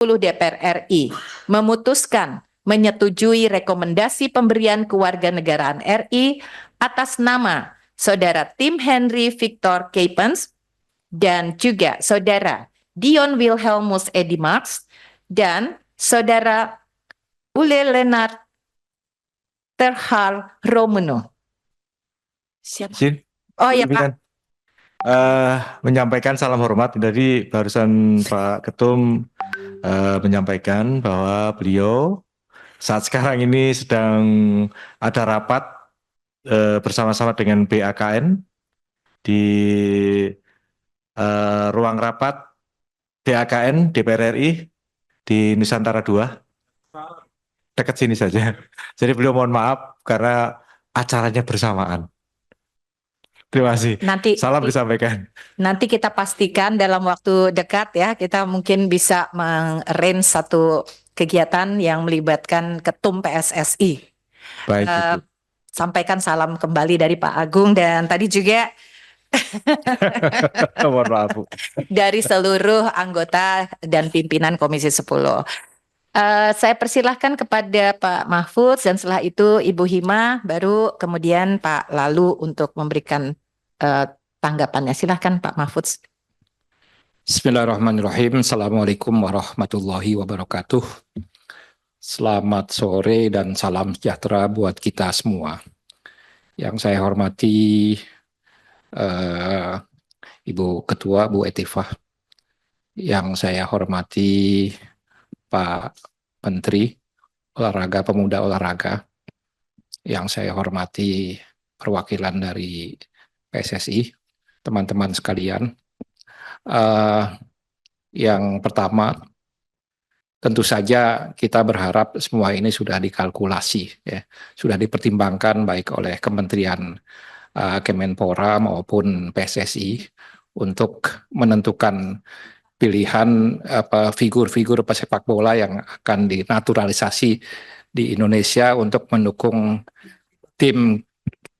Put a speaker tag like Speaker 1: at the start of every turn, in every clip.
Speaker 1: DPR RI memutuskan menyetujui rekomendasi pemberian kewarganegaraan RI atas nama Saudara Tim Henry Victor Kepens dan juga Saudara Dion Wilhelmus Edimax dan Saudara Ule Lennart Terhal Romuno. Siapa? Oh ya Pak.
Speaker 2: Menyampaikan salam hormat. Jadi barusan Pak Ketum menyampaikan bahwa beliau saat sekarang ini sedang ada rapat bersama-sama dengan BAKN di ruang rapat BAKN DPR RI di Nusantara 2, dekat sini saja. Jadi beliau mohon maaf karena acaranya bersamaan. Terima kasih. Salam disampaikan.
Speaker 1: Nanti kita pastikan dalam waktu dekat ya, kita mungkin bisa meng-arrange satu kegiatan yang melibatkan Ketum PSSI.
Speaker 2: Baik, Ibu.
Speaker 1: Sampaikan salam kembali dari Pak Agung dan tadi juga
Speaker 2: Mohon maaf, Bu.
Speaker 1: dari seluruh anggota dan pimpinan Komisi 10. Saya persilahkan kepada Pak Mahfud dan setelah itu Ibu Hima, baru kemudian Pak Lalu untuk memberikan tanggapannya. Silahkan Pak Mahfud.
Speaker 3: Bismillahirrahmanirrahim. Assalamualaikum warahmatullahi wabarakatuh. Selamat sore dan salam sejahtera buat kita semua. Yang saya hormati Ibu Ketua, Bu Etifah. Yang saya hormati Pak Menteri Olahraga Pemuda Olahraga. Yang saya hormati perwakilan dari PSSI, teman-teman sekalian. Yang pertama, tentu saja kita berharap semua ini sudah dikalkulasi, ya, sudah dipertimbangkan baik oleh Kementerian Kemenpora maupun PSSI untuk menentukan pilihan figur-figur pesepak bola yang akan dinaturalisasi di Indonesia untuk mendukung tim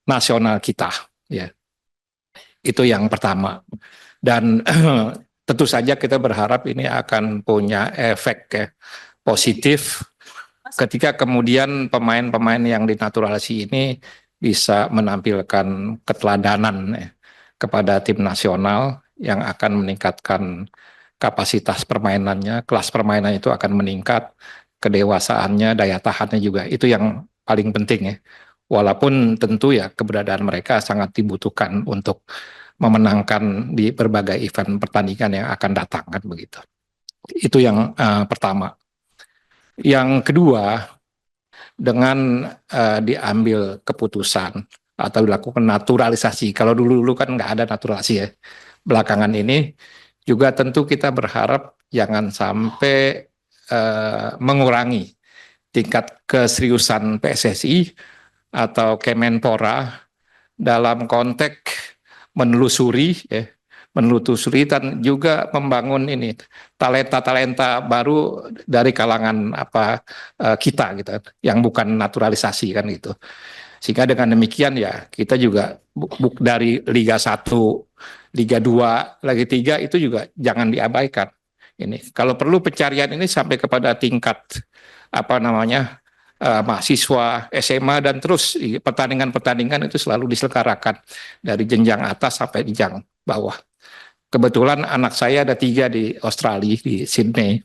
Speaker 3: nasional kita, ya. Itu yang pertama. Dan tentu saja kita berharap ini akan punya efek positif ketika kemudian pemain-pemain yang dinaturalisasi ini bisa menampilkan keteladanan kepada tim nasional yang akan meningkatkan kapasitas permainannya, kelas permainan itu akan meningkat, kedewasaannya, daya tahannya juga. Itu yang paling penting ya. Walaupun tentu ya keberadaan mereka sangat dibutuhkan untuk memenangkan di berbagai event pertandingan yang akan datang kan begitu. Itu yang pertama. Yang kedua, dengan diambil keputusan atau dilakukan naturalisasi. Kalau dulu-dulu kan nggak ada naturalisasi ya. Belakangan ini juga tentu kita berharap jangan sampai mengurangi tingkat keseriusan PSSI atau Kemenpora dalam konteks menelusuri dan juga membangun ini talenta-talenta baru dari kalangan kita gitu yang bukan naturalisasi kan gitu. Sehingga dengan demikian ya kita juga dari Liga 1, Liga 2, Liga 3 itu juga jangan diabaikan. Ini kalau perlu pencarian ini sampai kepada tingkat mahasiswa SMA dan terus pertandingan-pertandingan itu selalu diselenggarakan dari jenjang atas sampai jenjang bawah. Kebetulan anak saya ada 3 di Australia, di Sydney.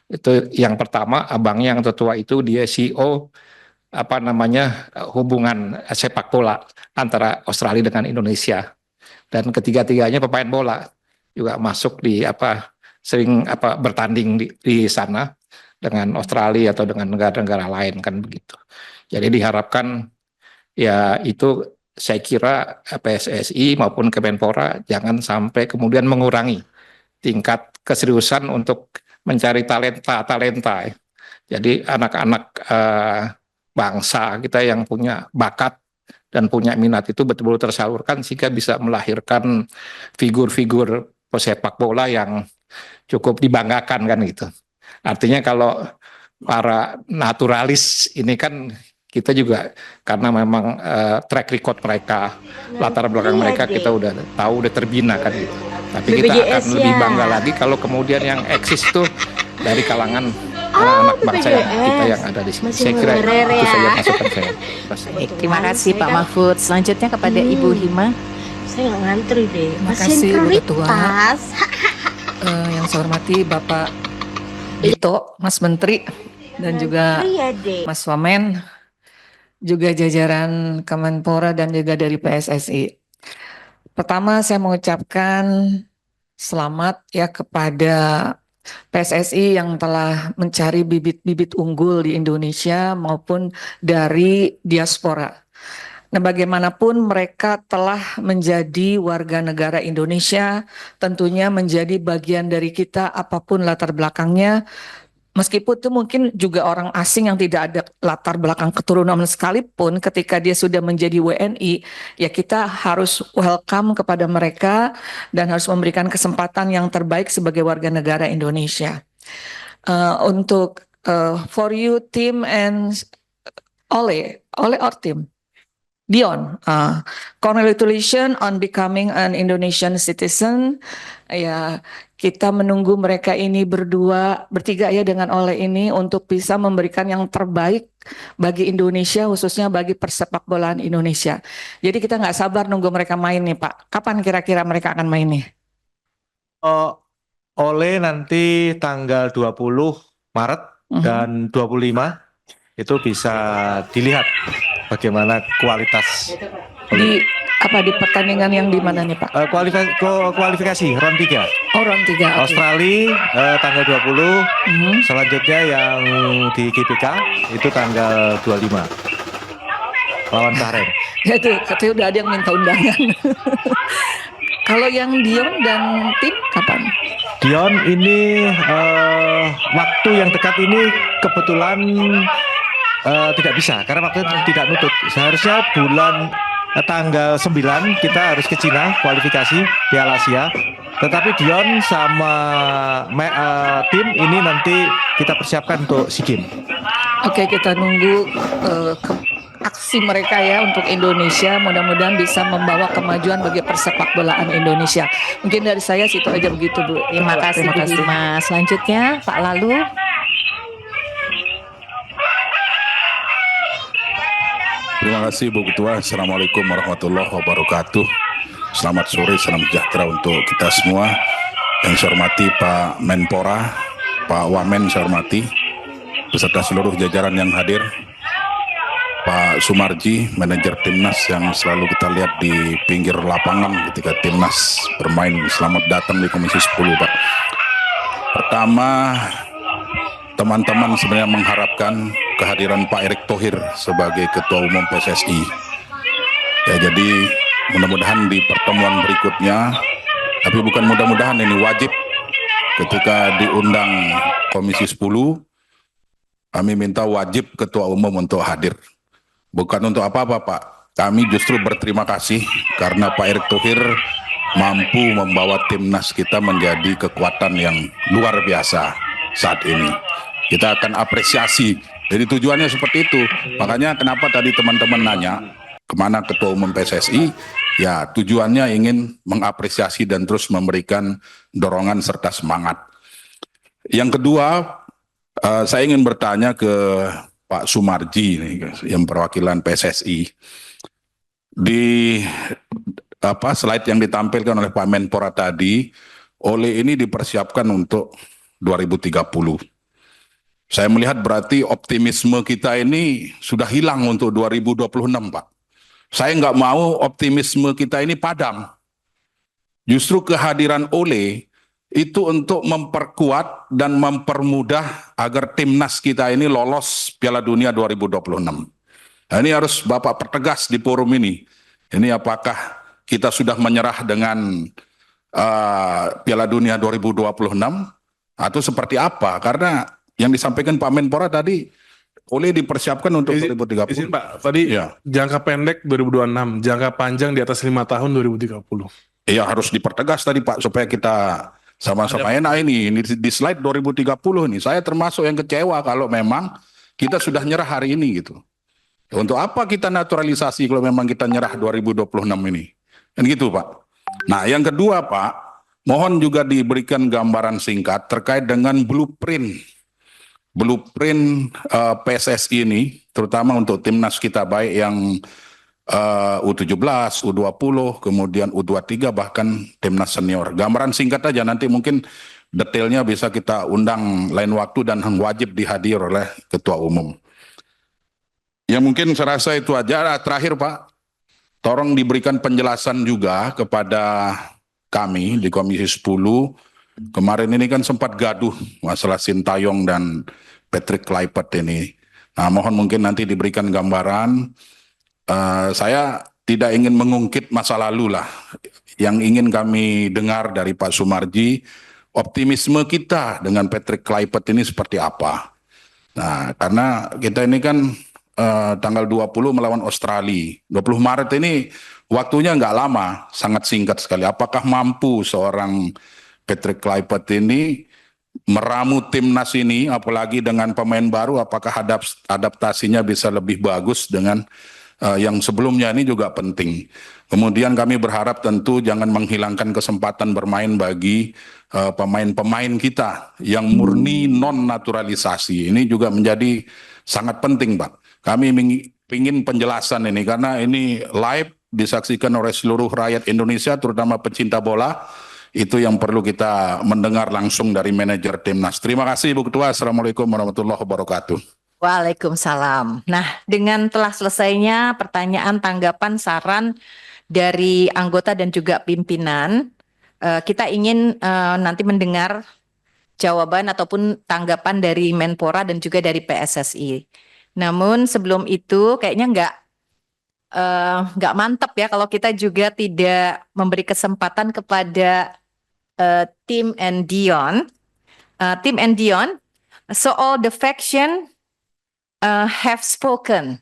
Speaker 3: Itu yang pertama, abangnya yang tertua itu dia CEO hubungan sepak bola antara Australia dengan Indonesia. Dan ketiga-tiganya pemain bola juga masuk di sering bertanding di sana dengan Australia atau dengan negara-negara lain kan begitu. Jadi diharapkan ya itu saya kira PSSI maupun Kemenpora jangan sampai kemudian mengurangi tingkat keseriusan untuk mencari talenta. Jadi anak-anak bangsa kita yang punya bakat dan punya minat itu betul-betul tersalurkan sehingga bisa melahirkan figur-figur pesepak bola yang cukup dibanggakan kan gitu. Artinya kalau para naturalis ini kan kita juga karena memang track record mereka, latar belakang mereka kita udah tahu, udah terbina kan gitu. Tapi kita akan lebih bangga lagi kalau kemudian yang eksis itu dari kalangan anak-anak bangsa kita yang ada di sini. Saya kira itu saja masukan saya.
Speaker 1: Baik, terima kasih Pak Mahfud. Selanjutnya kepada Ibu Hima.
Speaker 4: Saya nggak ngantri deh.
Speaker 5: Terima kasih Bu Ketua.
Speaker 4: Prioritas.
Speaker 5: Yang saya hormati Bapak Dito, Mas Menteri, dan juga
Speaker 4: Ngantri ya, Dek.
Speaker 5: Mas Wamen, juga jajaran Kemenpora dan juga dari PSSI. Pertama saya mengucapkan selamat ya kepada PSSI yang telah mencari bibit-bibit unggul di Indonesia maupun dari diaspora. Nah, bagaimanapun mereka telah menjadi warga negara Indonesia, tentunya menjadi bagian dari kita apapun latar belakangnya. Meskipun itu mungkin juga orang asing yang tidak ada latar belakang keturunan sekalipun, ketika dia sudah menjadi WNI, ya kita harus welcome kepada mereka dan harus memberikan kesempatan yang terbaik sebagai warga negara Indonesia. Untuk for you team and Ole our team. Dion, congratulations on becoming an Indonesian citizen. Ya, kita menunggu mereka ini bertiga ya dengan Ole ini untuk bisa memberikan yang terbaik bagi Indonesia, khususnya bagi persepak bolaan Indonesia. Jadi kita nggak sabar nunggu mereka main nih Pak. Kapan kira-kira mereka akan main nih?
Speaker 2: Ole nanti tanggal 20 Maret dan 25 itu bisa dilihat bagaimana kualitas
Speaker 5: di pertandingan yang di mana nih Pak?
Speaker 2: kualifikasi round 3
Speaker 5: Round 3. Okay.
Speaker 2: Australia tanggal 20, selanjutnya yang di GBK itu tanggal 25 lawan Bahrain.
Speaker 5: Ya itu katanya udah ada yang minta undangan. Kalau yang Dion dan tim kapan?
Speaker 2: Dion ini waktu yang dekat ini kebetulan tidak bisa karena waktu tidak nutut. Seharusnya bulan tanggal 9 kita harus ke Cina kualifikasi Piala Asia. Tetapi Dion sama tim ini nanti kita persiapkan untuk SEA Games.
Speaker 5: Oke, kita nunggu aksi mereka ya untuk Indonesia. Mudah-mudahan bisa membawa kemajuan bagi persepak bolaan Indonesia. Mungkin dari saya situ aja begitu Bu.
Speaker 1: Terima kasih Bu Hima. Selanjutnya Pak Lalu.
Speaker 6: Terima kasih Bu Ketua. Assalamualaikum warahmatullahi wabarakatuh. Selamat sore, salam sejahtera untuk kita semua. Yang saya hormati Pak Menpora, Pak Wamen saya hormati, beserta seluruh jajaran yang hadir. Pak Sumarji, manajer timnas yang selalu kita lihat di pinggir lapangan ketika timnas bermain. Selamat datang di Komisi 10 Pak. Pertama, teman-teman sebenarnya mengharapkan kehadiran Pak Erick Thohir sebagai Ketua Umum PSSI. Ya, jadi mudah-mudahan di pertemuan berikutnya, tapi bukan mudah-mudahan, ini wajib ketika diundang Komisi 10, kami minta wajib Ketua Umum untuk hadir. Bukan untuk apa-apa Pak, kami justru berterima kasih karena Pak Erick Thohir mampu membawa timnas kita menjadi kekuatan yang luar biasa saat ini. Kita akan apresiasi. Jadi tujuannya seperti itu. Makanya kenapa tadi teman-teman nanya kemana Ketua Umum PSSI? Ya tujuannya ingin mengapresiasi dan terus memberikan dorongan serta semangat. Yang kedua, saya ingin bertanya ke Pak Sumarji yang perwakilan PSSI. Di slide yang ditampilkan oleh Pak Menpora tadi, Ole ini dipersiapkan untuk 2030. Saya melihat berarti optimisme kita ini sudah hilang untuk 2026, Pak. Saya nggak mau optimisme kita ini padam. Justru kehadiran Ole itu untuk memperkuat dan mempermudah agar timnas kita ini lolos Piala Dunia 2026. Nah, ini harus Bapak pertegas di forum ini. Ini apakah kita sudah menyerah dengan Piala Dunia 2026 atau seperti apa? Karena yang disampaikan Pak Menpora tadi, Ole dipersiapkan untuk 2030.
Speaker 7: Izin Pak, tadi
Speaker 6: ya.
Speaker 7: Jangka pendek 2026, jangka panjang di atas 5 tahun 2030.
Speaker 6: Iya harus dipertegas tadi Pak, supaya kita sama-sama enak ini di slide 2030 nih. Saya termasuk yang kecewa kalau memang kita sudah nyerah hari ini gitu. Untuk apa kita naturalisasi kalau memang kita nyerah 2026 ini? Kan gitu Pak. Nah yang kedua Pak, mohon juga diberikan gambaran singkat terkait dengan blueprint PSSI ini, terutama untuk timnas kita baik yang U17, U20, kemudian U23, bahkan timnas senior. Gambaran singkat aja, nanti mungkin detailnya bisa kita undang lain waktu dan wajib dihadir oleh Ketua Umum. Ya mungkin saya rasa itu aja. Terakhir Pak, tolong diberikan penjelasan juga kepada kami di Komisi 10. Kemarin ini kan sempat gaduh masalah Sintayong dan Patrick Kluivert ini. Nah, mohon mungkin nanti diberikan gambaran. Saya tidak ingin mengungkit masa lalu lah. Yang ingin kami dengar dari Pak Sumarji, optimisme kita dengan Patrick Kluivert ini seperti apa. Nah, karena kita ini kan tanggal 20 melawan Australia. 20 Maret ini waktunya nggak lama, sangat singkat sekali. Apakah mampu seorang Patrick Kluivert ini meramu timnas ini, apalagi dengan pemain baru, apakah adaptasinya bisa lebih bagus dengan yang sebelumnya, ini juga penting. Kemudian kami berharap tentu jangan menghilangkan kesempatan bermain bagi pemain-pemain kita yang murni non-naturalisasi. Ini juga menjadi sangat penting, Pak. Kami ingin penjelasan ini, karena ini live disaksikan oleh seluruh rakyat Indonesia, terutama pecinta bola. Itu yang perlu kita mendengar langsung dari manajer timnas. Terima kasih Bu Ketua. Assalamualaikum warahmatullahi wabarakatuh.
Speaker 1: Waalaikumsalam. Nah, dengan telah selesainya pertanyaan, tanggapan, saran dari anggota dan juga pimpinan, kita ingin nanti mendengar jawaban ataupun tanggapan dari Menpora dan juga dari PSSI. Namun sebelum itu kayaknya nggak mantap ya kalau kita juga tidak memberi kesempatan kepada Tim and Dion. Tim and Dion, so all the faction have spoken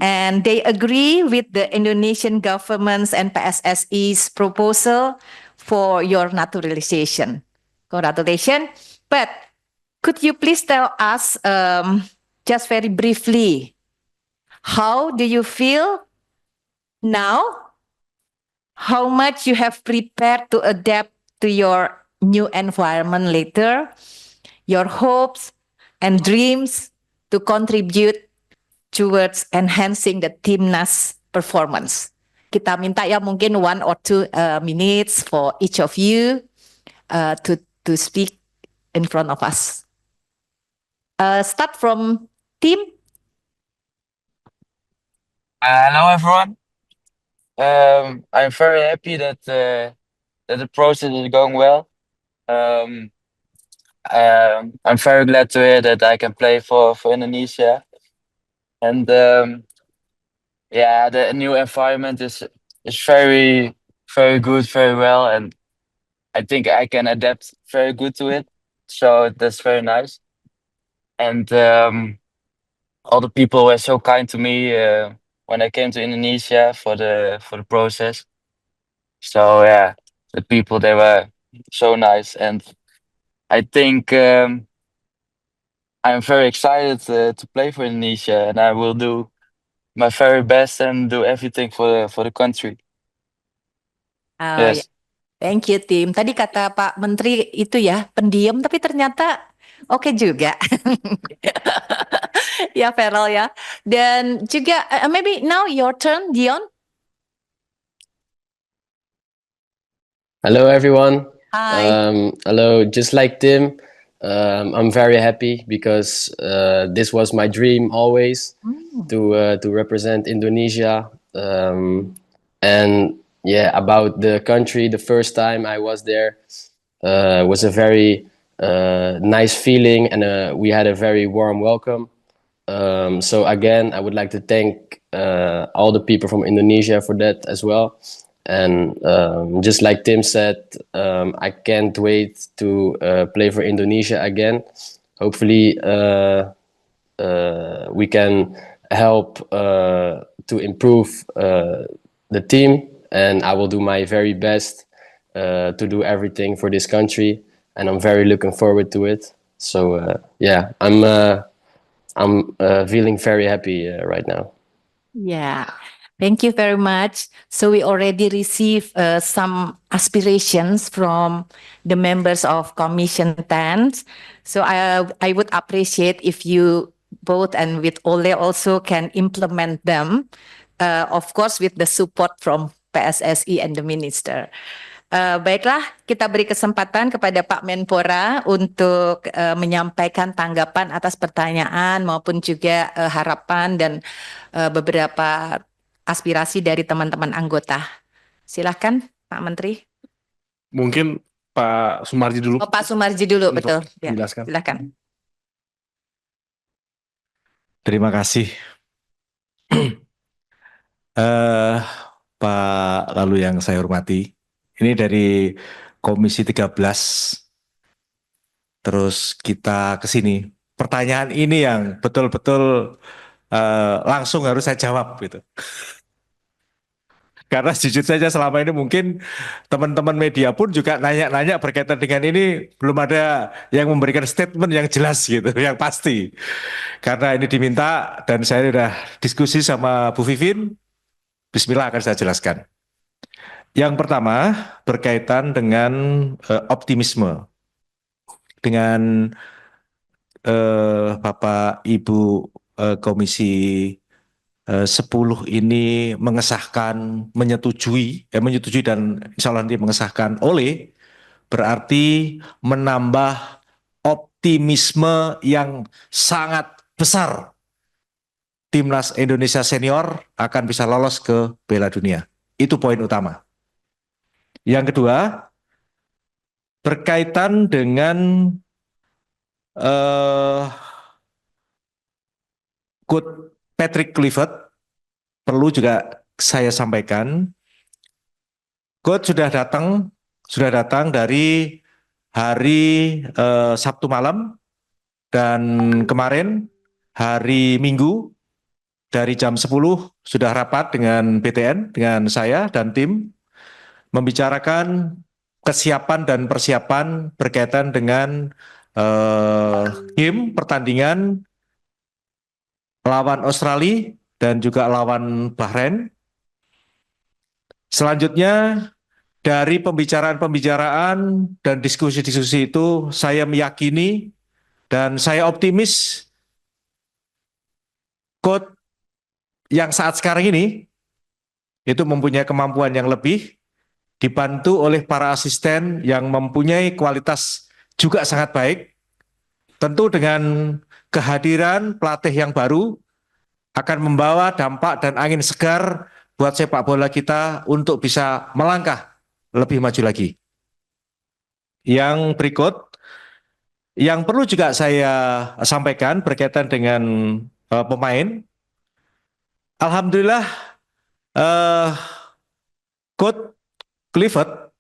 Speaker 1: and they agree with the Indonesian government's and PSSI's proposal for your naturalization. Congratulations. But could you please tell us just very briefly, how do you feel now? How much you have prepared to adapt to your new environment later? Your hopes and dreams to contribute towards enhancing the timnas performance. Kita minta ya mungkin 1 or 2 minutes for each of you to speak in front of us. Start from Tim.
Speaker 8: Hello everyone. I'm very happy that the process is going well. I'm very glad to hear that I can play for Indonesia, and yeah, the new environment is very good, very well, and I think I can adapt very good to it. So that's very nice, and all the people were so kind to me when I came to Indonesia for the process. So yeah, the people, they were so nice, and I think I'm very excited to play for Indonesia, and I will do my very best and do everything for the country. Yes.
Speaker 1: Thank you, Tim. Tadi kata Pak Menteri itu ya, pendiam, tapi ternyata oke juga. Ya, Feral ya. Dan juga, maybe now your turn, Dion.
Speaker 9: Hello, everyone.
Speaker 1: Hi.
Speaker 9: Hello, just like Tim, I'm very happy because this was my dream always to represent Indonesia. And yeah, about the country, the first time I was there was a very nice feeling, and we had a very warm welcome. So again, I would like to thank all the people from Indonesia for that as well. And just like Tim said, I can't wait to play for Indonesia again. Hopefully, we can help to improve the team, and I will do my very best to do everything for this country. And I'm very looking forward to it. So yeah, I'm feeling very happy right now.
Speaker 1: Yeah. Thank you very much. So we already received some aspirations from the members of Commission 10. So I would appreciate if you both and with Ole also can implement them, of course with the support from PSSI and the Minister. Baiklah, kita beri kesempatan kepada Pak Menpora untuk menyampaikan tanggapan atas pertanyaan maupun juga harapan dan beberapa aspirasi dari teman-teman anggota. Silakan Pak Menteri.
Speaker 7: Mungkin Pak Sumarji dulu.
Speaker 1: Oh, Pak Sumarji dulu,
Speaker 7: Untuk
Speaker 1: betul. Ya,
Speaker 7: menjelaskan.
Speaker 1: silakan.
Speaker 2: Terima kasih. Pak Lalu yang saya hormati, ini dari Komisi 13, terus kita ke sini. Pertanyaan ini yang betul-betul langsung harus saya jawab gitu. Karena jujur saja selama ini mungkin teman-teman media pun juga nanya-nanya berkaitan dengan ini, belum ada yang memberikan statement yang jelas gitu, yang pasti. Karena ini diminta dan saya sudah diskusi sama Bu Vivin, bismillah akan saya jelaskan. Yang pertama berkaitan dengan optimisme. Dengan Bapak Ibu Komisi 10 ini mengesahkan, menyetujui dan insya Allah nanti mengesahkan oleh, berarti menambah optimisme yang sangat besar. Timnas Indonesia Senior akan bisa lolos ke Piala Dunia. Itu poin utama. Yang kedua, berkaitan dengan Coach Patrick Kluivert, perlu juga saya sampaikan, Coach sudah datang dari hari Sabtu malam dan kemarin hari Minggu dari jam 10 sudah rapat dengan BTN, dengan saya dan tim, membicarakan kesiapan dan persiapan berkaitan dengan game pertandingan lawan Australia dan juga lawan Bahrain. Selanjutnya dari pembicaraan dan diskusi-diskusi itu saya meyakini dan saya optimis Coach yang saat sekarang ini itu mempunyai kemampuan yang lebih, dibantu oleh para asisten yang mempunyai kualitas juga sangat baik. Tentu dengan kehadiran pelatih yang baru akan membawa dampak dan angin segar buat sepak bola kita untuk bisa melangkah lebih maju lagi. Yang berikut, yang perlu juga saya sampaikan berkaitan dengan pemain. Alhamdulillah, Coach Kluivert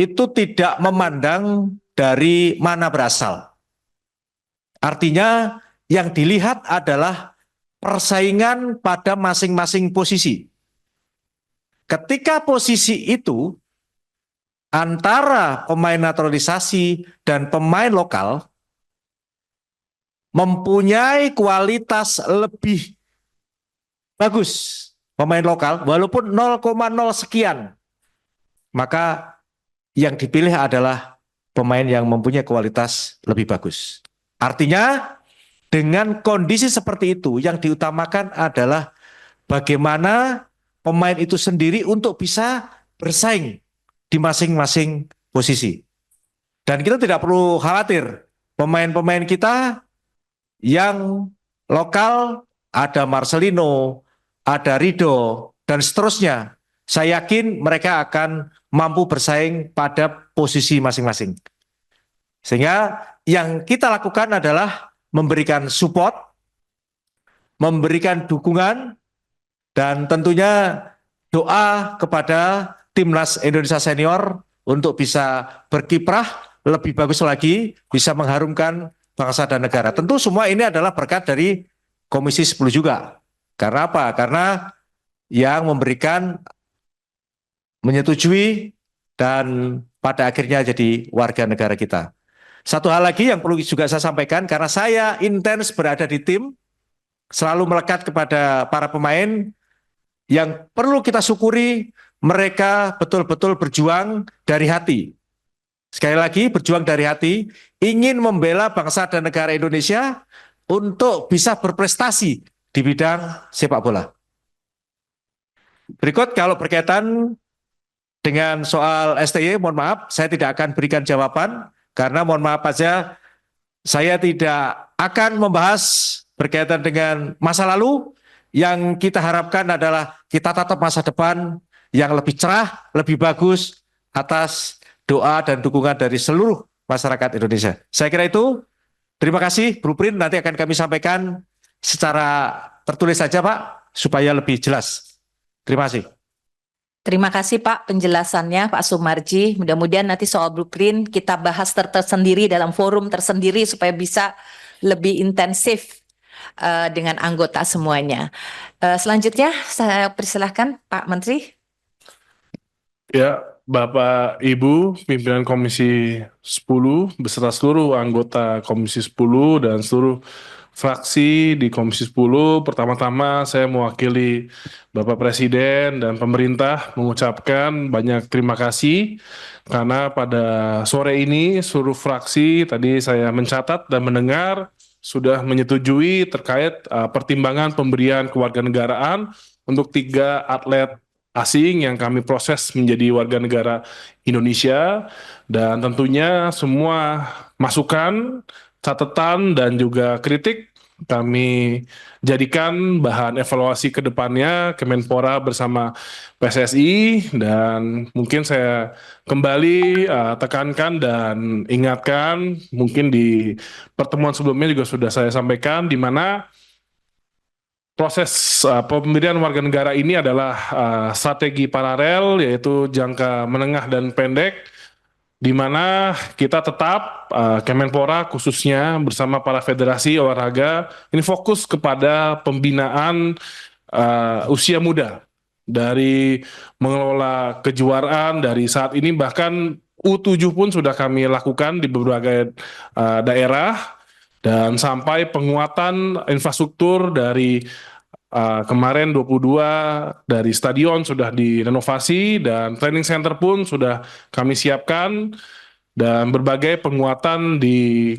Speaker 2: itu tidak memandang dari mana berasal. Artinya yang dilihat adalah persaingan pada masing-masing posisi. Ketika posisi itu antara pemain naturalisasi dan pemain lokal mempunyai kualitas lebih bagus pemain lokal walaupun 0,0 sekian, maka yang dipilih adalah pemain yang mempunyai kualitas lebih bagus. Artinya dengan kondisi seperti itu yang diutamakan adalah bagaimana pemain itu sendiri untuk bisa bersaing di masing-masing posisi. Dan kita tidak perlu khawatir, pemain-pemain kita yang lokal ada Marcelino, ada Rido, dan seterusnya. Saya yakin mereka akan mampu bersaing pada posisi masing-masing. Sehingga yang kita lakukan adalah memberikan support, memberikan dukungan, dan tentunya doa kepada Timnas Indonesia Senior untuk bisa berkiprah lebih bagus lagi, bisa mengharumkan bangsa dan negara. Tentu semua ini adalah berkat dari Komisi 10 juga. Karena apa? Karena yang memberikan, menyetujui, dan pada akhirnya jadi warga negara kita. Satu hal lagi yang perlu juga saya sampaikan, karena saya intens berada di tim, selalu melekat kepada para pemain, yang perlu kita syukuri, mereka betul-betul berjuang dari hati. Sekali lagi, berjuang dari hati, ingin membela bangsa dan negara Indonesia untuk bisa berprestasi di bidang sepak bola. Berikut kalau berkaitan dengan soal STY, mohon maaf, saya tidak akan berikan jawaban, karena mohon maaf saja, saya tidak akan membahas berkaitan dengan masa lalu. Yang kita harapkan adalah kita tatap masa depan yang lebih cerah, lebih bagus atas doa dan dukungan dari seluruh masyarakat Indonesia. Saya kira itu. Terima kasih. Blueprint nanti akan kami sampaikan secara tertulis saja, Pak, supaya lebih jelas. Terima kasih.
Speaker 1: Terima kasih Pak penjelasannya Pak Sumarji. Mudah-mudahan nanti soal blueprint kita bahas tersendiri dalam forum tersendiri supaya bisa lebih intensif dengan anggota semuanya. Selanjutnya saya persilahkan Pak Menteri.
Speaker 7: Ya, Bapak Ibu pimpinan Komisi 10 beserta seluruh anggota Komisi 10 dan seluruh fraksi di Komisi 10, pertama-tama saya mewakili Bapak Presiden dan pemerintah mengucapkan banyak terima kasih karena pada sore ini seluruh fraksi tadi saya mencatat dan mendengar sudah menyetujui terkait pertimbangan pemberian kewarganegaraan untuk 3 atlet asing yang kami proses menjadi warga negara Indonesia, dan tentunya semua masukan, catatan dan juga kritik kami jadikan bahan evaluasi ke depannya Kemenpora bersama PSSI, dan mungkin saya kembali tekankan dan ingatkan, mungkin di pertemuan sebelumnya juga sudah saya sampaikan, di mana proses pemberian warga negara ini adalah strategi paralel, yaitu jangka menengah dan pendek, di mana kita tetap Kemenpora khususnya bersama para federasi olahraga ini fokus kepada pembinaan usia muda, dari mengelola kejuaraan dari saat ini, bahkan U7 pun sudah kami lakukan di beberapa daerah, dan sampai penguatan infrastruktur dari kemarin 22 dari stadion sudah direnovasi, dan training center pun sudah kami siapkan, dan berbagai penguatan di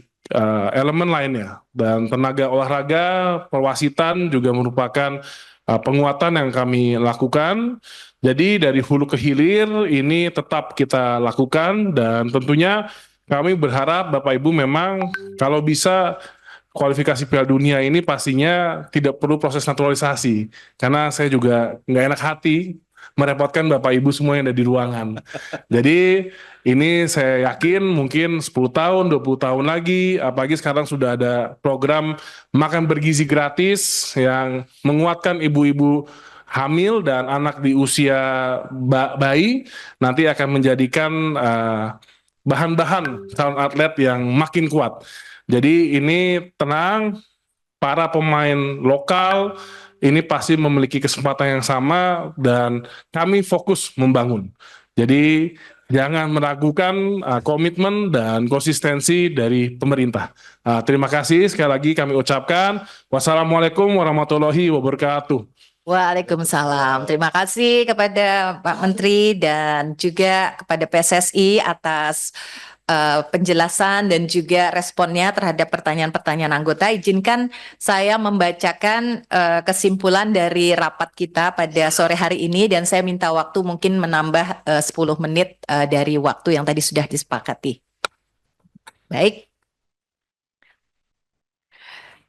Speaker 7: elemen lainnya, dan tenaga olahraga perwasitan juga merupakan penguatan yang kami lakukan. Jadi dari hulu ke hilir ini tetap kita lakukan, dan tentunya kami berharap Bapak Ibu memang kalau bisa kualifikasi Piala Dunia ini pastinya tidak perlu proses naturalisasi, karena saya juga nggak enak hati merepotkan Bapak Ibu semua yang ada di ruangan. Jadi ini saya yakin mungkin 10 tahun, 20 tahun lagi, apalagi sekarang sudah ada program makan bergizi gratis yang menguatkan ibu-ibu hamil dan anak di usia bayi, nanti akan menjadikan bahan-bahan calon atlet yang makin kuat. Jadi ini tenang, para pemain lokal ini pasti memiliki kesempatan yang sama, dan kami fokus membangun. Jadi jangan meragukan komitmen dan konsistensi dari pemerintah. Terima kasih sekali lagi kami ucapkan. Wassalamualaikum warahmatullahi wabarakatuh.
Speaker 1: Waalaikumsalam. Terima kasih kepada Pak Menteri dan juga kepada PSSI atas penjelasan dan juga responnya terhadap pertanyaan-pertanyaan anggota. Izinkan saya membacakan kesimpulan dari rapat kita pada sore hari ini, dan saya minta waktu mungkin menambah 10 menit dari waktu yang tadi sudah disepakati. Baik.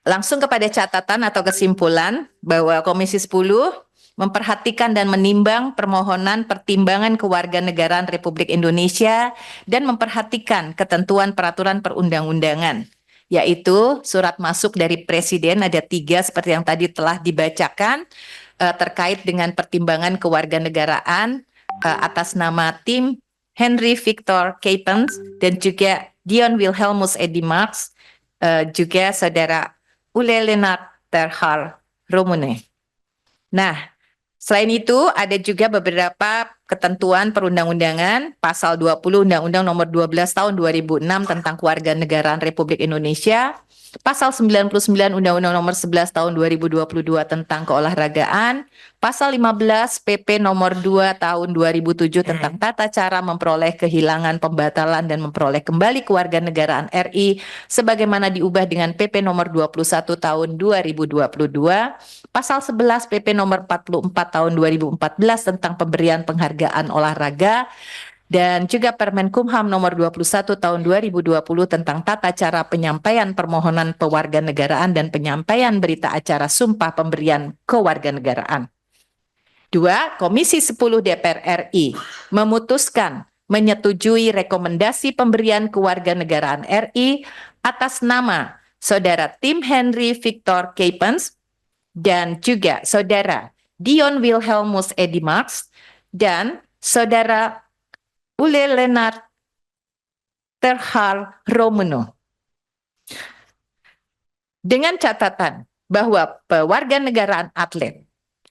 Speaker 1: Langsung kepada catatan atau kesimpulan bahwa Komisi 10 memperhatikan dan menimbang permohonan pertimbangan kewarganegaraan Republik Indonesia dan memperhatikan ketentuan peraturan perundang-undangan, yaitu surat masuk dari Presiden ada 3 seperti yang tadi telah dibacakan terkait dengan pertimbangan kewarganegaraan atas nama tim Henry Victor Capens dan juga Dion Wilhelmus Edimax, juga saudara Ule Lennart Terhar Romune. Nah, selain itu ada juga beberapa ketentuan perundang-undangan pasal 20 Undang-Undang Nomor 12 Tahun 2006 tentang Kewarganegaraan Republik Indonesia, pasal 99 Undang-Undang Nomor 11 Tahun 2022 tentang keolahragaan, pasal 15 PP Nomor 2 Tahun 2007 tentang tata cara memperoleh kehilangan, pembatalan dan memperoleh kembali kewarganegaraan RI sebagaimana diubah dengan PP Nomor 21 Tahun 2022, pasal 11 PP Nomor 44 Tahun 2014 tentang pemberian penghargaan olahraga, dan juga Permenkumham Nomor 21 Tahun 2020 tentang tata cara penyampaian permohonan kewarganegaraan dan penyampaian berita acara sumpah pemberian kewarganegaraan. 2. Komisi 10 DPR RI memutuskan menyetujui rekomendasi pemberian kewarganegaraan RI atas nama Saudara Tim Henry Victor Kepens dan juga Saudara Dion Wilhelmus Edimarks dan Saudara Ule Lennart Terhal Romuno. Dengan catatan bahwa pewarganegaraan atlet,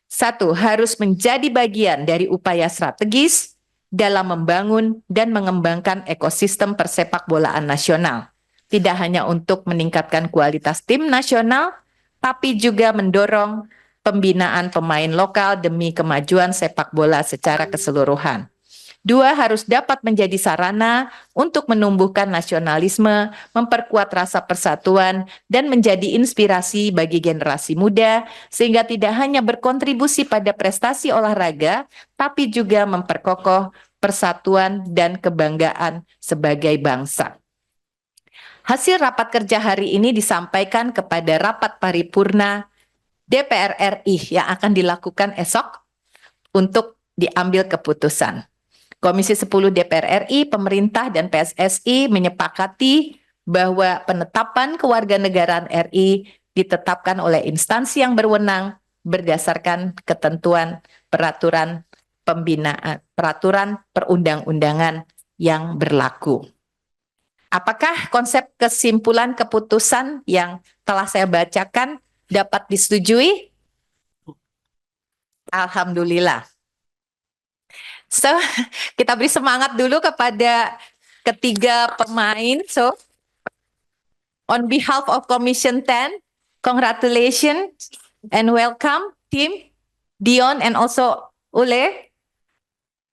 Speaker 1: 1. harus menjadi bagian dari upaya strategis dalam membangun dan mengembangkan ekosistem persepak bolaan nasional. Tidak hanya untuk meningkatkan kualitas tim nasional, tapi juga mendorong pembinaan pemain lokal demi kemajuan sepak bola secara keseluruhan. 2. harus dapat menjadi sarana untuk menumbuhkan nasionalisme, memperkuat rasa persatuan, dan menjadi inspirasi bagi generasi muda, sehingga tidak hanya berkontribusi pada prestasi olahraga, tapi juga memperkokoh persatuan dan kebanggaan sebagai bangsa. Hasil rapat kerja hari ini disampaikan kepada rapat paripurna DPR RI yang akan dilakukan esok untuk diambil keputusan. Komisi 10 DPR RI, pemerintah dan PSSI menyepakati bahwa penetapan kewarganegaraan RI ditetapkan oleh instansi yang berwenang berdasarkan ketentuan peraturan pembinaan, peraturan perundang-undangan yang berlaku. Apakah konsep kesimpulan keputusan yang telah saya bacakan dapat disetujui? Alhamdulillah. So, kita beri semangat dulu kepada ketiga pemain. So, on behalf of Commission 10, congratulations and welcome Tim, Dion and also Ule.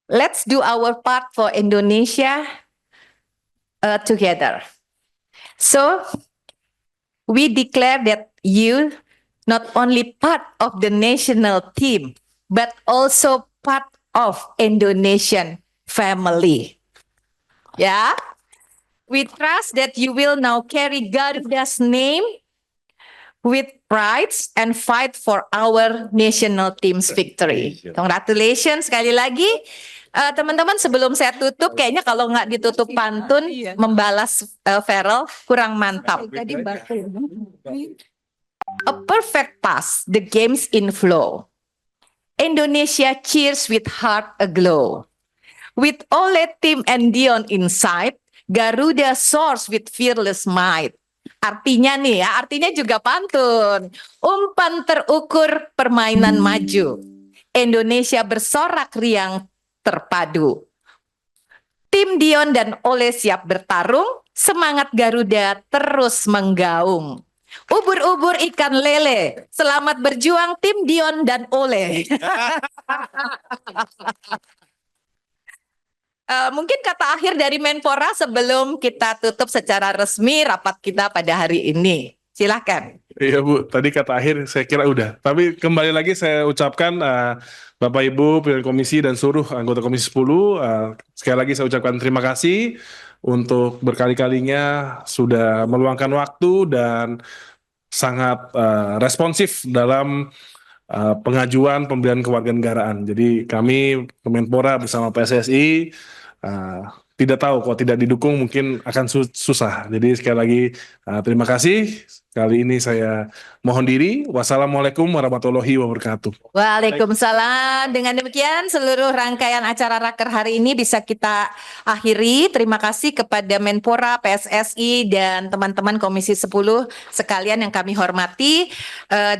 Speaker 1: Let's do our part for Indonesia together. So, we declare that you not only part of the national team, but also part of Indonesian family. Yeah, we trust that you will now carry Garuda's name with pride and fight for our national team's victory. Congratulations sekali lagi. Teman-teman, sebelum saya tutup, kayaknya kalau nggak ditutup pantun, membalas Feral kurang mantap. A perfect pass, the game's in flow. Indonesia cheers with heart aglow. With Ole, Tim, and Dion inside, Garuda soars with fearless might. Artinya nih ya, artinya juga pantun. Umpan terukur, permainan maju. Indonesia bersorak riang terpadu. Tim Dion dan Ole siap bertarung, semangat Garuda terus menggaung. Ubur-ubur ikan lele, selamat berjuang tim Dion dan Ole. Mungkin kata akhir dari Menpora sebelum kita tutup secara resmi rapat kita pada hari ini. Silahkan.
Speaker 7: Iya Bu, tadi kata akhir saya kira udah. Tapi kembali lagi saya ucapkan Bapak Ibu pimpinan komisi dan seluruh anggota Komisi 10, sekali lagi saya ucapkan terima kasih untuk berkali-kalinya sudah meluangkan waktu dan sangat responsif dalam pengajuan pemberian kewarganegaraan. Jadi kami Kemenpora bersama PSSI tidak tahu kalau tidak didukung mungkin akan susah. Jadi sekali lagi terima kasih. Kali ini saya mohon diri. Wassalamualaikum warahmatullahi wabarakatuh.
Speaker 1: Waalaikumsalam. Dengan demikian seluruh rangkaian acara Raker hari ini bisa kita akhiri. Terima kasih kepada Menpora, PSSI, dan teman-teman Komisi 10 sekalian yang kami hormati.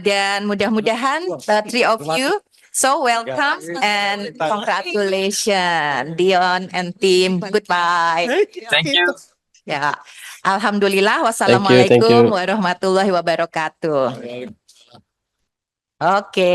Speaker 1: Dan mudah-mudahan three of you So welcome and congratulations, Dion and team. Goodbye.
Speaker 8: Thank you.
Speaker 1: Ya, alhamdulillah.
Speaker 9: you.
Speaker 1: Wassalamualaikum warahmatullahi wabarakatuh. Oke.